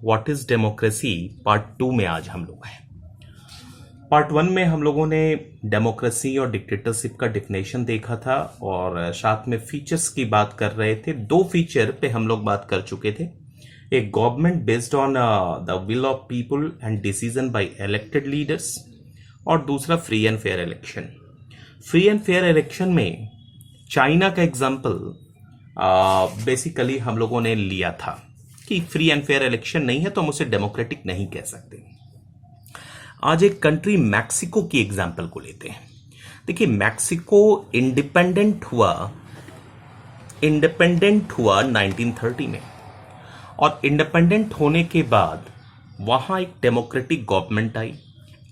What is democracy part 2 में आज हम लोग हैं। पार्ट 1 में हम लोगों ने डेमोक्रेसी और डिक्टेटरशिप का डिफिनेशन देखा था और साथ में फीचर्स की बात कर रहे थे। 2 फीचर पे हम लोग बात कर चुके थे। एक government based on the will of people and decision by elected leaders और दूसरा free and fair election. Free and fair election में चाइना का एग्जाम्पल बेसिकली हम लोगों ने लिया था कि फ्री एंड फेयर इलेक्शन नहीं है तो हम उसे डेमोक्रेटिक नहीं कह सकते। आज एक कंट्री मैक्सिको की एग्जाम्पल को लेते हैं। देखिए, मैक्सिको इंडिपेंडेंट हुआ 1930 में और इंडिपेंडेंट होने के बाद वहां एक डेमोक्रेटिक गवर्नमेंट आई।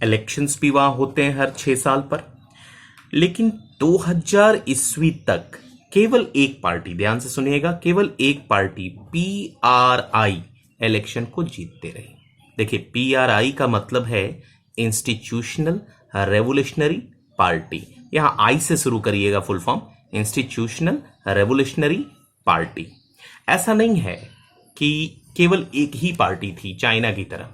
इलेक्शंस भी वहां होते हैं हर 6 साल पर, लेकिन 2000 ईस्वी तक केवल एक पार्टी, ध्यान से सुनिएगा, केवल एक पार्टी PRI इलेक्शन को जीतते रही। देखिए, PRI का मतलब है इंस्टीट्यूशनल रेवोल्यूशनरी पार्टी। यहां आई से शुरू करिएगा full form, institutional revolutionary party. ऐसा नहीं है कि केवल एक ही पार्टी थी चाइना की तरह।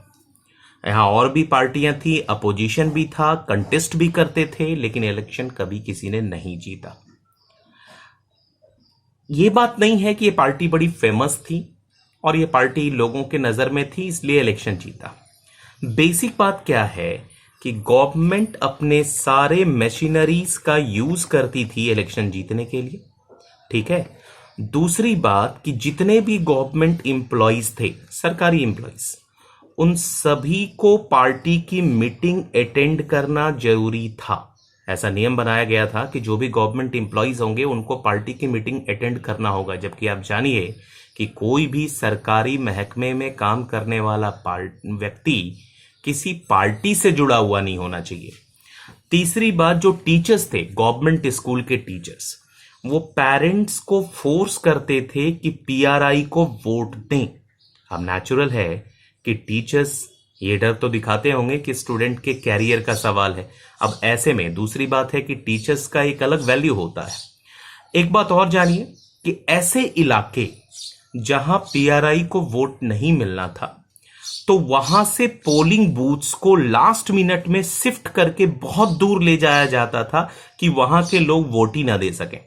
यहां और भी पार्टियां थी, अपोजिशन भी था, कंटेस्ट भी करते थे, लेकिन इलेक्शन कभी किसी ने नहीं जीता। ये बात नहीं है कि ये पार्टी बड़ी फेमस थी और ये पार्टी लोगों के नजर में थी इसलिए इलेक्शन जीता। बेसिक बात क्या है कि गवर्नमेंट अपने सारे मशीनरीज का यूज करती थी इलेक्शन जीतने के लिए, ठीक है। दूसरी बात कि जितने भी गवर्नमेंट एम्प्लॉयज थे, सरकारी एम्प्लॉयज, उन सभी को पार्टी की मीटिंग अटेंड करना जरूरी था। ऐसा नियम बनाया गया था कि जो भी गवर्नमेंट एम्प्लॉयज होंगे उनको पार्टी की मीटिंग अटेंड करना होगा। जबकि आप जानिए कि कोई भी सरकारी महकमे में काम करने वाला व्यक्ति किसी पार्टी से जुड़ा हुआ नहीं होना चाहिए। तीसरी बात, जो टीचर्स थे, गवर्नमेंट स्कूल के टीचर्स, वो पेरेंट्स को फोर्स करते थे कि PRI को वोट दें। अब नेचुरल है कि टीचर्स ये डर तो दिखाते होंगे कि स्टूडेंट के कैरियर का सवाल है। अब ऐसे में दूसरी बात है कि टीचर्स का एक अलग वैल्यू होता है। एक बात और जानिए कि ऐसे इलाके जहां PRI को वोट नहीं मिलना था तो वहां से पोलिंग बूथ्स को लास्ट मिनट में शिफ्ट करके बहुत दूर ले जाया जाता था कि वहां के लोग वोट ही ना दे सकें।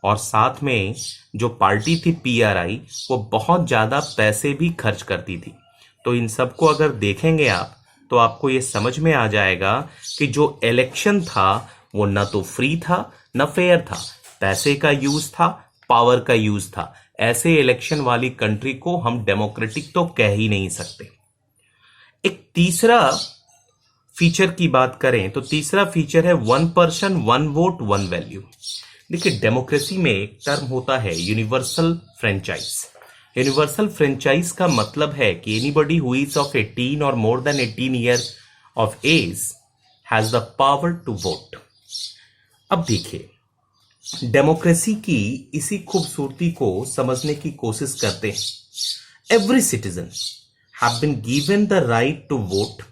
और साथ में जो पार्टी थी PRI, वो बहुत ज्यादा पैसे भी खर्च करती थी। तो इन सबको अगर देखेंगे आप तो आपको ये समझ में आ जाएगा कि जो इलेक्शन था वो न तो फ्री था न फेयर था, पैसे का यूज था, पावर का यूज था। ऐसे इलेक्शन वाली कंट्री को हम डेमोक्रेटिक तो कह ही नहीं सकते। एक तीसरा फीचर की बात करें तो तीसरा फीचर है 1 पर्सन 1 वोट 1 वैल्यू। देखिए, डेमोक्रेसी में एक टर्म होता है यूनिवर्सल फ्रेंचाइज। यूनिवर्सल फ्रेंचाइज का मतलब है कि एनीबडी हु इज ऑफ 18 और more than 18 year of age has the power to vote. अब देखिए, डेमोक्रेसी की इसी खूबसूरती को समझने की कोशिश करते हैं। Every citizen have been given the right to vote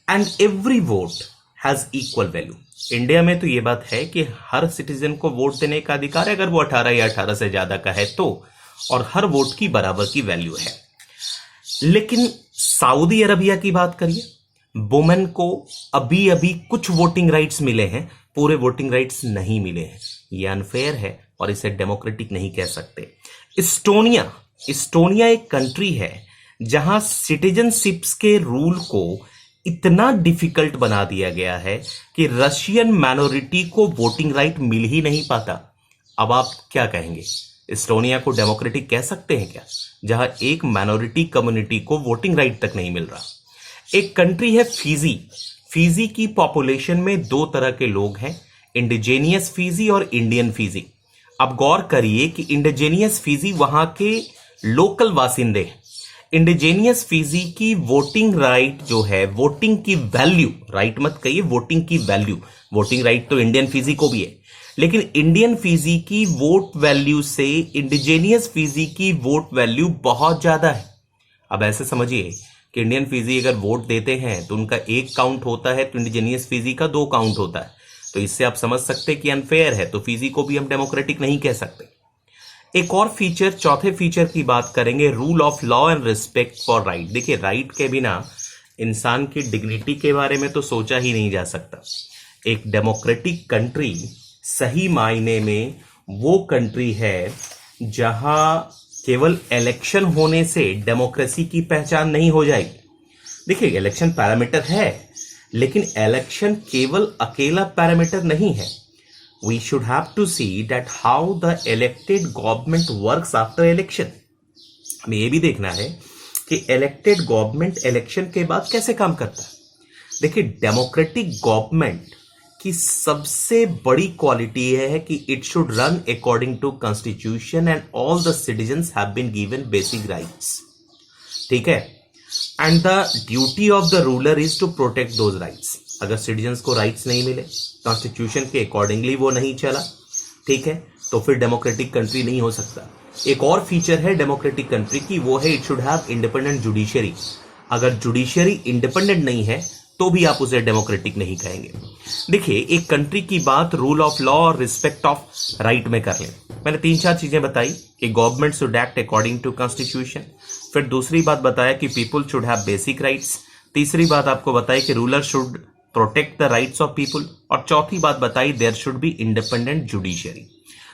and every vote has equal value. India में तो यह बात है कि हर सिटीजन को वोट देने का अधिकार है अगर वो 18 या 18 से ज्यादा का है तो, और हर वोट की बराबर की वैल्यू है। लेकिन सऊदी अरबिया की बात करिए, वुमेन को अभी अभी कुछ वोटिंग राइट्स मिले हैं, पूरे वोटिंग राइट्स नहीं मिले हैं। यह अनफेयर है और इसे डेमोक्रेटिक नहीं कह सकते। इस्टोनिया एक कंट्री है जहां सिटीजनशिप्स के रूल को इतना डिफिकल्ट बना दिया गया है कि रशियन माइनॉरिटी को वोटिंग राइट मिल ही नहीं पाता। अब आप क्या कहेंगे, इस्टोनिया को डेमोक्रेटिक कह सकते हैं क्या, जहां एक माइनॉरिटी कम्युनिटी को वोटिंग राइट तक नहीं मिल रहा। एक कंट्री है फिजी। फिजी की पॉपुलेशन में 2 तरह के लोग हैं, इंडिजेनियस फिजी और इंडियन फिजी। अब गौर करिए कि इंडिजेनियस फिजी वहां के लोकल वासिंदे हैं। इंडिजेनियस फिजी की वोटिंग राइट जो है, वोटिंग की वैल्यू, राइट मत कहिए, वोटिंग की वैल्यू, वोटिंग राइट तो इंडियन फिजी को भी है, लेकिन इंडियन फिजी की वोट वैल्यू से इंडिजेनियस फिजी की वोट वैल्यू बहुत ज्यादा है। अब ऐसे समझिए कि इंडियन फिजी अगर वोट देते हैं तो उनका 1 काउंट होता है, तो इंडिजेनियस फिजी का 2 काउंट होता है। तो इससे आप समझ सकते हैं कि अनफेयर है, तो फिजी को भी हम डेमोक्रेटिक नहीं कह सकते। एक और फीचर, चौथे फीचर की बात करेंगे, rule of law and respect for right. देखिए, राइट के बिना इंसान की डिग्निटी के बारे में तो सोचा ही नहीं जा सकता। एक डेमोक्रेटिक कंट्री सही मायने में वो कंट्री है जहां केवल इलेक्शन होने से डेमोक्रेसी की पहचान नहीं हो जाएगी। देखिए, इलेक्शन पैरामीटर है, लेकिन इलेक्शन केवल अकेला पैरामीटर नहीं है। We should have to see that how the elected government works after election. हमें ये भी देखना है कि इलेक्टेड गवर्नमेंट इलेक्शन के बाद कैसे काम करता है। देखिए, डेमोक्रेटिक गवर्नमेंट की सबसे बड़ी क्वालिटी है कि it should run according to constitution and all the citizens have been given basic rights. ठीक है, and the duty of the ruler is to protect those rights. अगर सिटीजन्स को राइट्स नहीं मिले, कॉन्स्टिट्यूशन के अकॉर्डिंगली वो नहीं चला, ठीक है, तो फिर डेमोक्रेटिक कंट्री नहीं हो सकता। एक और फीचर है डेमोक्रेटिक कंट्री की, वो है it should have independent judiciary. अगर जुडिशरी इंडिपेंडेंट नहीं है तो भी आप उसे डेमोक्रेटिक नहीं कहेंगे। देखिए, एक कंट्री की बात रूल ऑफ लॉ और रिस्पेक्ट ऑफ राइट में कर लें। मैंने 3-4 चीजें बताई कि government should act according to constitution, फिर दूसरी बात बताया कि people should have basic rights, तीसरी बात आपको बताई कि ruler should protect the rights of people, और चौथी बात बताई there should be independent judiciary.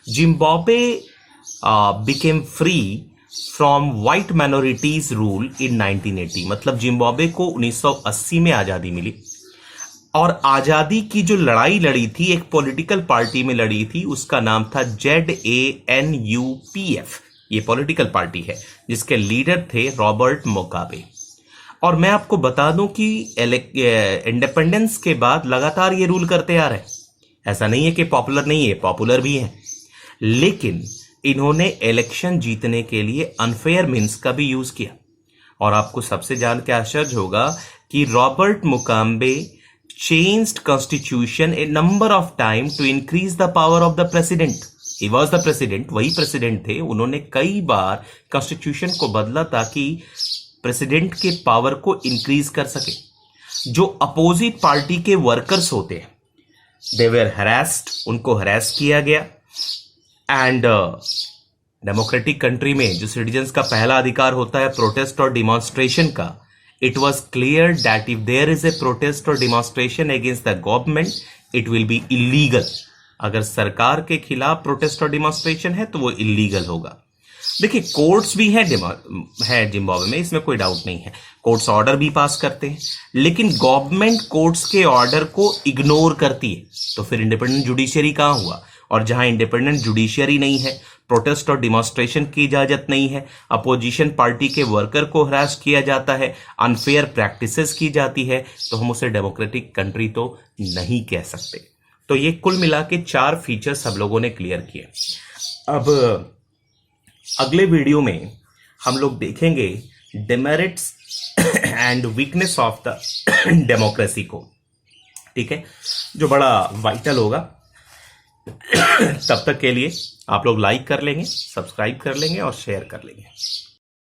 Zimbabwe became free from white minorities rule in 1980। मतलब जिम्बाब्वे को 1980 में आजादी मिली, और आजादी की जो लड़ाई लड़ी थी एक पॉलिटिकल पार्टी में लड़ी थी, उसका नाम था ZANU-PF। ये पॉलिटिकल पार्टी है जिसके लीडर थे रॉबर्ट मुगाबे। और मैं आपको बता दूं कि इंडिपेंडेंस के बाद लगातार ये रूल करते आ रहे हैं। ऐसा नहीं है कि पॉपुलर नहीं है, पॉपुलर भी है, लेकिन इन्होंने इलेक्शन जीतने के लिए अनफेयर मीन्स का भी यूज किया। और आपको सबसे जान के आश्चर्य होगा कि Robert Mugabe changed constitution a number of time to increase the power of the president. He was the president, वही प्रेसिडेंट थे। उन्होंने कई बार कॉन्स्टिट्यूशन को बदला ताकि प्रेसिडेंट के पावर को इंक्रीज कर सके। जो अपोजिट पार्टी के वर्कर्स होते हैं, दे वेर हरास्ड, उनको हरास किया गया। एंड डेमोक्रेटिक कंट्री में जो सिटीजन्स का पहला अधिकार होता है प्रोटेस्ट और डिमॉन्स्ट्रेशन का, it was clear that if there is a protest or demonstration against the government, it will be illegal. अगर सरकार के खिलाफ प्रोटेस्ट और डिमॉन्स्ट्रेशन है तो वो इलीगल होगा। देखिए, कोर्ट्स भी हैं जिम्बाब्वे में, इसमें कोई डाउट नहीं है। कोर्ट्स ऑर्डर भी पास करते हैं, लेकिन गवर्नमेंट कोर्ट्स के ऑर्डर को इग्नोर करती है। तो फिर इंडिपेंडेंट जुडिशरी कहां हुआ? और जहां इंडिपेंडेंट जुडिशरी नहीं है, प्रोटेस्ट और डिमॉन्स्ट्रेशन की इजाजत नहीं है, अपोजिशन पार्टी के वर्कर को हरास किया जाता है, अनफेयर प्रैक्टिसेस की जाती है, तो हम उसे डेमोक्रेटिक कंट्री तो नहीं कह सकते। तो ये कुल मिला के 4 फीचर्स सब लोगों ने क्लियर किए। अब अगले वीडियो में हम लोग देखेंगे demerits and weakness of the democracy को, ठीक है, जो बड़ा वाइटल होगा। तब तक के लिए आप लोग लाइक कर लेंगे, सब्सक्राइब कर लेंगे और शेयर कर लेंगे।